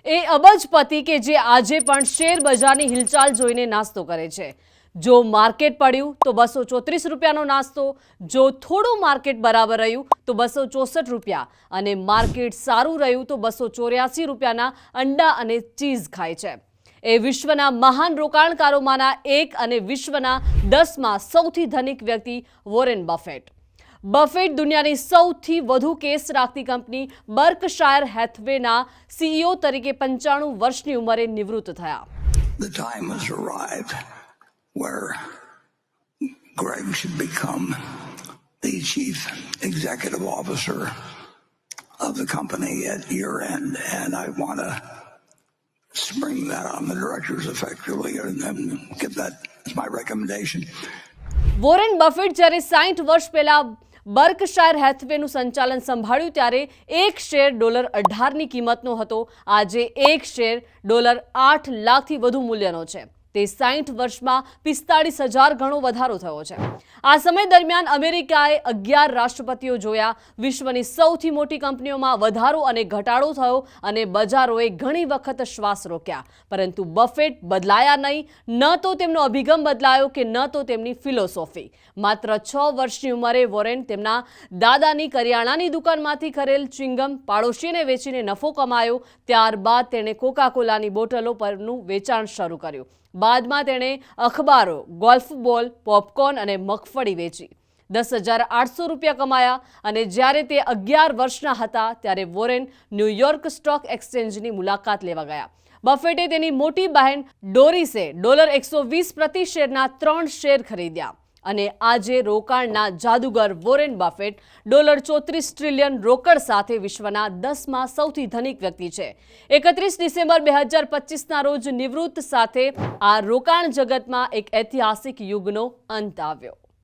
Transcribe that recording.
એ અબજપતિ કે જે આજે પણ શેર બજારની હિલચાલ જોઈને નાસ્તો કરે છે। જો માર્કેટ પડ્યું તો 234 રૂપિયાનો નાસ્તો, જો થોડું માર્કેટ બરાબર રહ્યું તો 264 રૂપિયા અને માર્કેટ સારું રહ્યું તો 284 રૂપિયાના અંડા અને ચીઝ ખાય છે। એ વિશ્વના મહાન રોકાણકારોમાંના એક અને વિશ્વના 10માં સૌથી ધનિક વ્યક્તિ વોરેન બફેટ। બફેટ દુનિયાની સૌથી વધુ કેસ રાખતી કંપની બર્કશાયર હેથવેના સીઈઓ તરીકે 95 વર્ષની ઉંમરે નિવૃત્ત થયા। The time has arrived where Greg should become the chief executive officer of the company at year end, and I want to spring that on the directors effectively and then give that as my recommendation. Warren buffet જ્યારે 60 વર્ષ પહેલા બર્કશાયર હેથવેનું સંચાલન સંભાળ્યું ત્યારે એક share $18ની કિંમતનો હતો। આજે એક શેર $8 લાખથી વધુ મૂલ્યનો છે। તે 60 વર્ષમાં 45,000 ગણો વધારો થયો છે। આ સમય દરમિયાન અમેરિકાએ 11 રાષ્ટ્રપતિઓ જોયા, વિશ્વની સૌથી મોટી કંપનીઓમાં વધારો અને ઘટાડો થયો અને બજારોએ ઘણી વખત શ્વાસ રોક્યા, પરંતુ બફેટ બદલાયા નહીં। ન તો તેમનો અભિગમ બદલાયો કે ન તો તેમની ફિલોસોફી। માત્ર 6 વર્ષની ઉંમરે વોરેન તેમના દાદાની કરિયાણાની દુકાનમાંથી કરેલ ચ્યુઇંગમ પાડોશીને વેચીને નફો કમાયો। ત્યારબાદ તેણે કોકા-કોલાની બોટલો પરનું વેચાણ શરૂ કર્યું। બાદમાં તેણે અખબારો, ગોલ્ફ બોલ, પોપકોર્ન અને મગફળી વેચી 10,800 રૂપિયા કમાયા અને જ્યારે તે 11 વર્ષના હતા ત્યારે વોરેન ન્યૂયોર્ક સ્ટોક એક્સચેન્જની મુલાકાત લેવા ગયા। બફેટે તેની મોટી બહેન ડોરિસે $120 પ્રતિ શેરના 3 શેર ખરીદ્યા અને આજે રોકાણના જાદુગર વોરેન બફેટ $34 ટ્રિલિયન રોકડ સાથે વિશ્વના 10માં સૌથી ધનિક વ્યક્તિ છે। 31 ડિસેમ્બર 2025ના રોજ નિવૃત્ત સાથે આ રોકાણ જગતમાં એક ઐતિહાસિક યુગનો અંત આવ્યો।